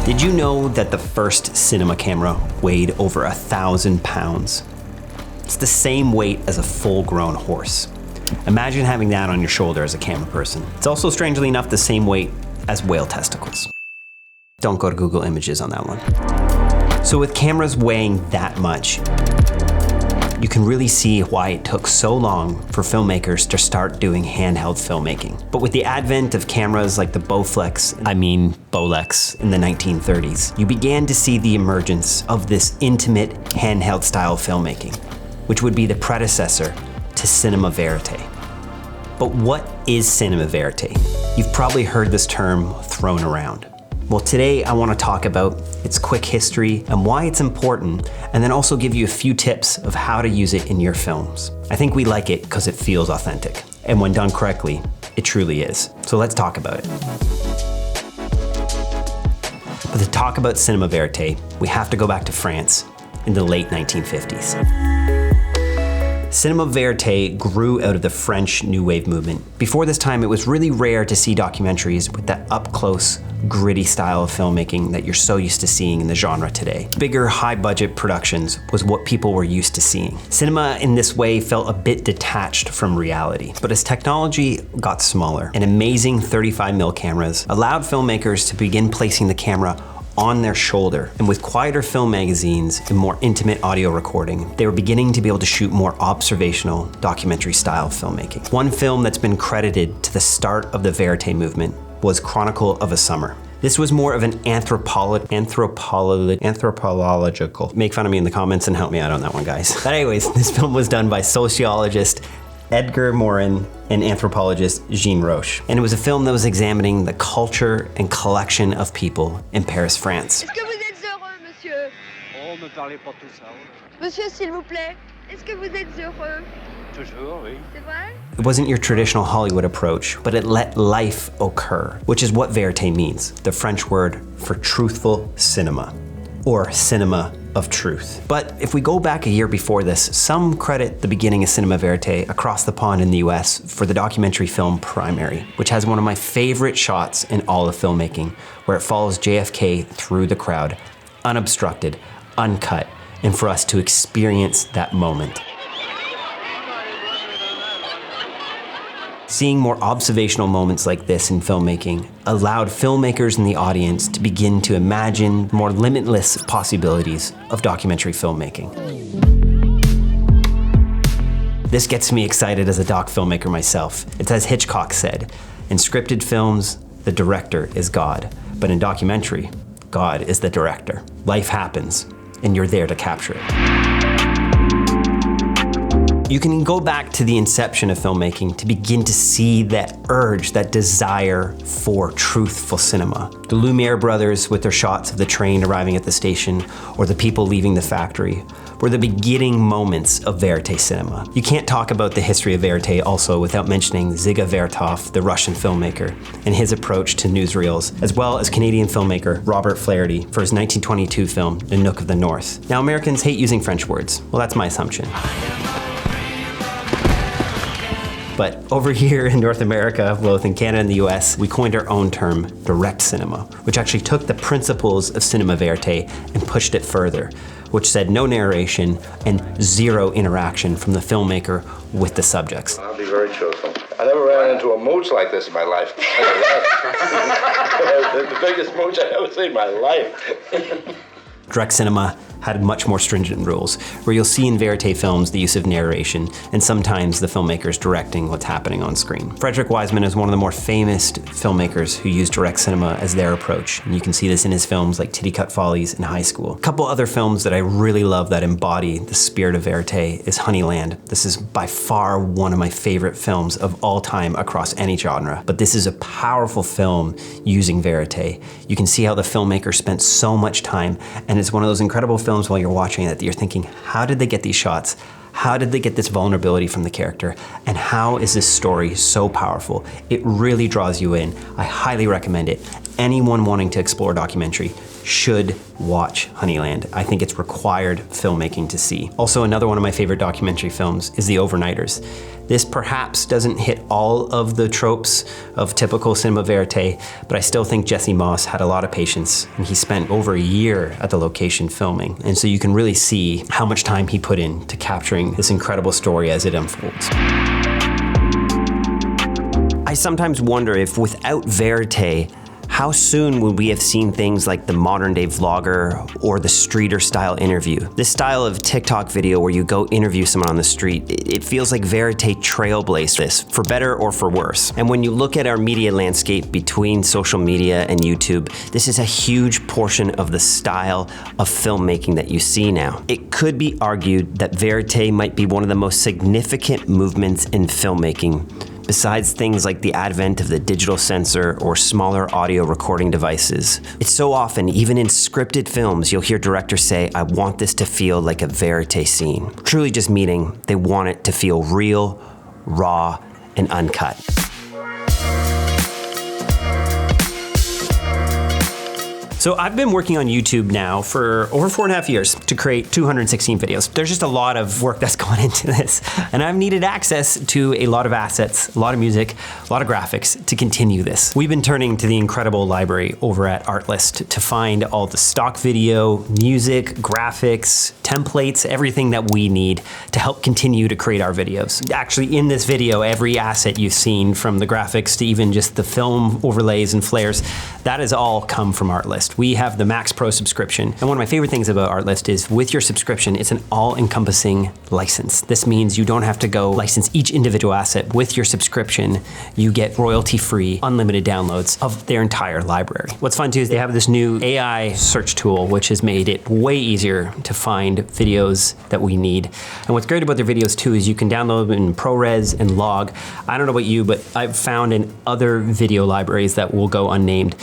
Did you know that the first cinema camera weighed over 1,000 pounds? It's the same weight as a full-grown horse. Imagine having that on your shoulder as a camera person. It's also, strangely enough, the same weight as whale testicles. Don't go to Google Images on that one. So with cameras weighing that much, you can really see why it took so long for filmmakers to start doing handheld filmmaking. But with the advent of cameras like the Bolex in the 1930s, you began to see the emergence of this intimate handheld style filmmaking, which would be the predecessor to Cinema Vérité. But what is Cinema Vérité? You've probably heard this term thrown around. Well, today I want to talk about its quick history and why it's important, and then also give you a few tips of how to use it in your films. I think we like it because it feels authentic, and when done correctly, it truly is. So let's talk about it. But to talk about Cinema Vérité, we have to go back to France in the late 1950s. Cinema Vérité grew out of the French New Wave movement. Before this time, it was really rare to see documentaries with that up-close, gritty style of filmmaking that you're so used to seeing in the genre today. Bigger, high-budget productions was what people were used to seeing. Cinema in this way felt a bit detached from reality. But as technology got smaller, and amazing 35mm cameras allowed filmmakers to begin placing the camera on their shoulder. And with quieter film magazines and more intimate audio recording, they were beginning to be able to shoot more observational, documentary style filmmaking. One film that's been credited to the start of the Vérité movement was Chronicle of a Summer. This was more of an anthropological. Make fun of me in the comments and help me out on that one, guys. But anyways, this film was done by sociologist Edgar Morin and anthropologist Jean Roche. And it was a film that was examining the culture and collection of people in Paris, France. Est-ce que vous êtes heureux, monsieur? Oh, me parlez pas tout ça. Monsieur, s'il vous plaît, est-ce que vous êtes heureux? Toujours, oui. C'est vrai? It wasn't your traditional Hollywood approach, but it let life occur, which is what vérité means, the French word for truthful cinema, or cinema of truth. But if we go back a year before this, some credit the beginning of Cinema Vérité across the pond in the US for the documentary film Primary, which has one of my favorite shots in all of filmmaking, where it follows JFK through the crowd, unobstructed, uncut, and for us to experience that moment. Seeing more observational moments like this in filmmaking allowed filmmakers in the audience to begin to imagine more limitless possibilities of documentary filmmaking. This gets me excited as a doc filmmaker myself. It's as Hitchcock said, in scripted films, the director is God, but in documentary, God is the director. Life happens, and you're there to capture it. You can go back to the inception of filmmaking to begin to see that urge, that desire for truthful cinema. The Lumiere brothers with their shots of the train arriving at the station or the people leaving the factory were the beginning moments of Vérité cinema. You can't talk about the history of Vérité also without mentioning Dziga Vertov, the Russian filmmaker, and his approach to newsreels, as well as Canadian filmmaker Robert Flaherty for his 1922 film, The Nook of the North. Now, Americans hate using French words. Well, that's my assumption. But over here in North America, both in Canada and the US, we coined our own term, direct cinema, which actually took the principles of Cinema Vérité and pushed it further, which said no narration and zero interaction from the filmmaker with the subjects. I'll be very truthful. I never ran into a mooch like this in my life. The biggest mooch I've ever seen in my life. Direct cinema had much more stringent rules, where you'll see in Vérité films the use of narration, and sometimes the filmmakers directing what's happening on screen. Frederick Wiseman is one of the more famous filmmakers who use direct cinema as their approach, and you can see this in his films like Titty Cut Follies and High School. A couple other films that I really love that embody the spirit of Vérité is Honeyland. This is by far one of my favorite films of all time across any genre, but this is a powerful film using Vérité. You can see how the filmmaker spent so much time, and it's one of those incredible films while you're watching it that you're thinking, how did they get these shots? How did they get this vulnerability from the character? And how is this story so powerful? It really draws you in. I highly recommend it. anyone wanting to explore documentary should watch Honeyland. I think it's required filmmaking to see. Also, another one of my favorite documentary films is The Overnighters. This perhaps doesn't hit all of the tropes of typical cinema verite, but I still think Jesse Moss had a lot of patience, and he spent over a year at the location filming. And so you can really see how much time he put into capturing this incredible story as it unfolds. I sometimes wonder if without verite, how soon would we have seen things like the modern day vlogger or the streeter style interview? This style of TikTok video where you go interview someone on the street, it feels like verite trailblazed this, for better or for worse. And when you look at our media landscape between social media and YouTube, this is a huge portion of the style of filmmaking that you see now. It could be argued that verite might be one of the most significant movements in filmmaking, besides things like the advent of the digital sensor or smaller audio recording devices. It's so often, even in scripted films, you'll hear directors say, I want this to feel like a verite scene. Truly just meaning they want it to feel real, raw, and uncut. So I've been working on YouTube now for over 4.5 years to create 216 videos. There's just a lot of work that's gone into this. And I've needed access to a lot of assets, a lot of music, a lot of graphics to continue this. We've been turning to the incredible library over at Artlist to find all the stock video, music, graphics, templates, everything that we need to help continue to create our videos. Actually, in this video, every asset you've seen, from the graphics to even just the film overlays and flares, that has all come from Artlist. We have the Max Pro subscription. And one of my favorite things about Artlist is with your subscription, it's an all-encompassing license. This means you don't have to go license each individual asset. With your subscription, you get royalty-free, unlimited downloads of their entire library. What's fun too is they have this new AI search tool, which has made it way easier to find videos that we need. And what's great about their videos too is you can download them in ProRes and log. I don't know about you, but I've found in other video libraries that will go unnamed,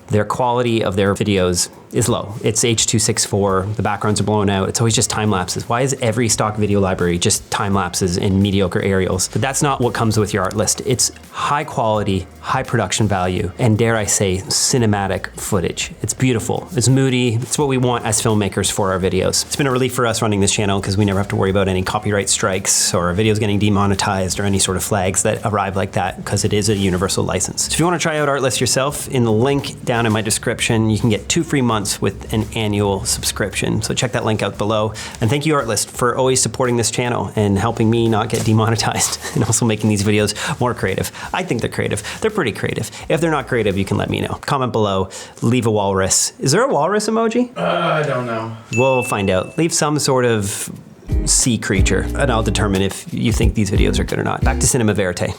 their quality of their videos is low. It's H.264, the backgrounds are blown out, it's always just time lapses. Why is every stock video library just time lapses and mediocre aerials? But that's not what comes with your Artlist. It's high quality, high production value, and dare I say, cinematic footage. It's beautiful, it's moody, it's what we want as filmmakers for our videos. It's been a relief for us running this channel because we never have to worry about any copyright strikes or videos getting demonetized or any sort of flags that arrive like that, because it is a universal license. So if you want to try out Artlist yourself, in the link down in my description, you can get 2 free months with an annual subscription. So check that link out below. And thank you, Artlist, for always supporting this channel and helping me not get demonetized and also making these videos more creative. I think they're creative. They're pretty creative. If they're not creative, you can let me know. Comment below, leave a walrus. Is there a walrus emoji? I don't know. We'll find out. Leave some sort of sea creature and I'll determine if you think these videos are good or not. Back to Cinema Vérité.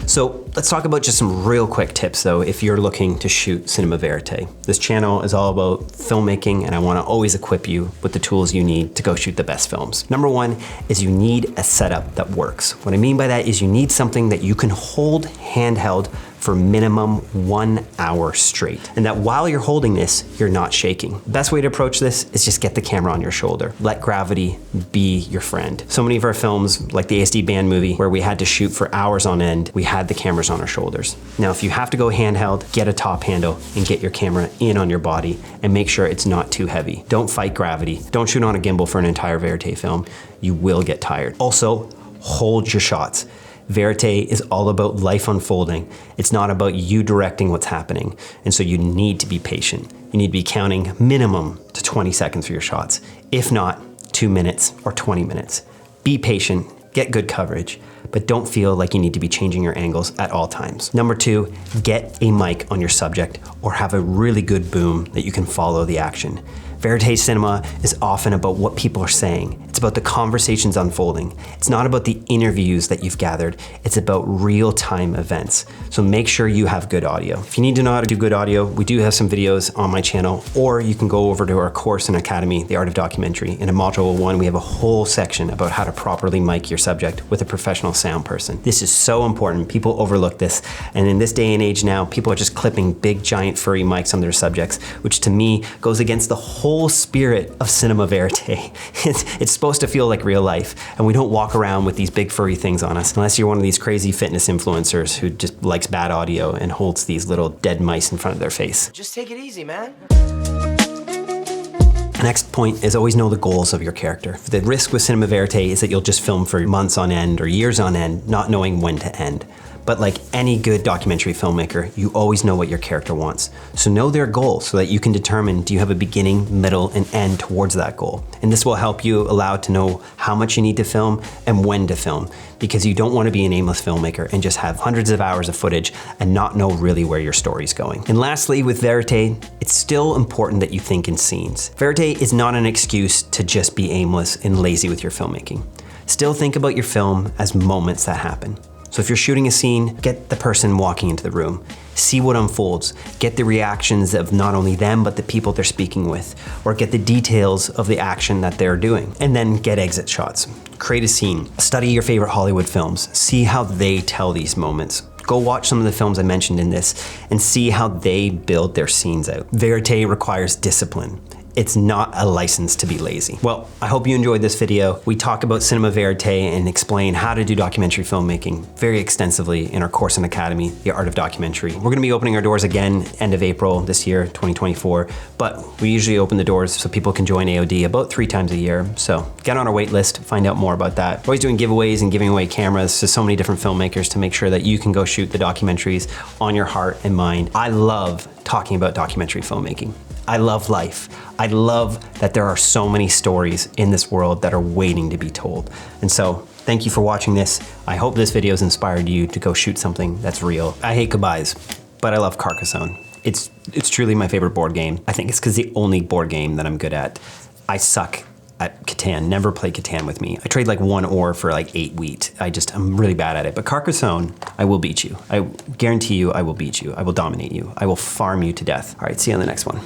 So let's talk about just some real quick tips though, if you're looking to shoot Cinema Vérité. This channel is all about filmmaking and I wanna always equip you with the tools you need to go shoot the best films. Number 1 is you need a setup that works. What I mean by that is you need something that you can hold handheld for minimum 1 hour straight. And that while you're holding this, you're not shaking. The best way to approach this is just get the camera on your shoulder. Let gravity be your friend. So many of our films, like the ASD band movie, where we had to shoot for hours on end, we had the cameras on our shoulders. Now, if you have to go handheld, get a top handle and get your camera in on your body and make sure it's not too heavy. Don't fight gravity. Don't shoot on a gimbal for an entire Vérité film. You will get tired. Also, hold your shots. Vérité is all about life unfolding. It's not about you directing what's happening. And so you need to be patient. You need to be counting minimum to 20 seconds for your shots. If not, 2 minutes or 20 minutes. Be patient, get good coverage, but don't feel like you need to be changing your angles at all times. Number 2, get a mic on your subject or have a really good boom that you can follow the action. Vérité cinema is often about what people are saying. It's about the conversations unfolding. It's not about the interviews that you've gathered. It's about real-time events. So make sure you have good audio. If you need to know how to do good audio, we do have some videos on my channel, or you can go over to our course and academy, The Art of Documentary. In a module 1, we have a whole section about how to properly mic your subject with a professional sound person. This is so important. People overlook this. And in this day and age now, people are just clipping big, giant, furry mics on their subjects, which to me goes against the whole spirit of Cinema Vérité. It's supposed supposed to feel like real life, and we don't walk around with these big furry things on us unless you're one of these crazy fitness influencers who just likes bad audio and holds these little dead mice in front of their face. Just take it easy, man. The next point is always know the goals of your character. The risk with Cinema Vérité is that you'll just film for months on end or years on end, not knowing when to end. But like any good documentary filmmaker, you always know what your character wants. So know their goal so that you can determine, do you have a beginning, middle, and end towards that goal? And this will help you allow to know how much you need to film and when to film, because you don't want to be an aimless filmmaker and just have hundreds of hours of footage and not know really where your story's going. And lastly, with Vérité, it's still important that you think in scenes. Vérité is not an excuse to just be aimless and lazy with your filmmaking. Still think about your film as moments that happen. So if you're shooting a scene, get the person walking into the room. See what unfolds. Get the reactions of not only them, but the people they're speaking with, or get the details of the action that they're doing. And then get exit shots. Create a scene. Study your favorite Hollywood films. See how they tell these moments. Go watch some of the films I mentioned in this and see how they build their scenes out. Vérité requires discipline. It's not a license to be lazy. Well, I hope you enjoyed this video. We talk about Cinema Vérité and explain how to do documentary filmmaking very extensively in our course in Academy, The Art of Documentary. We're gonna be opening our doors again end of April this year, 2024, but we usually open the doors so people can join AOD about 3 times a year. So get on our wait list, find out more about that. We're always doing giveaways and giving away cameras to so many different filmmakers to make sure that you can go shoot the documentaries on your heart and mind. I love talking about documentary filmmaking. I love life. I love that there are so many stories in this world that are waiting to be told. And so, thank you for watching this. I hope this video has inspired you to go shoot something that's real. I hate goodbyes, but I love Carcassonne. It's truly my favorite board game. I think it's because the only board game that I'm good at. I suck at Catan. Never play Catan with me. I trade like 1 ore for like 8 wheat. I'm really bad at it. But Carcassonne, I will beat you. I guarantee you I will beat you. I will dominate you. I will farm you to death. All right, see you on the next one.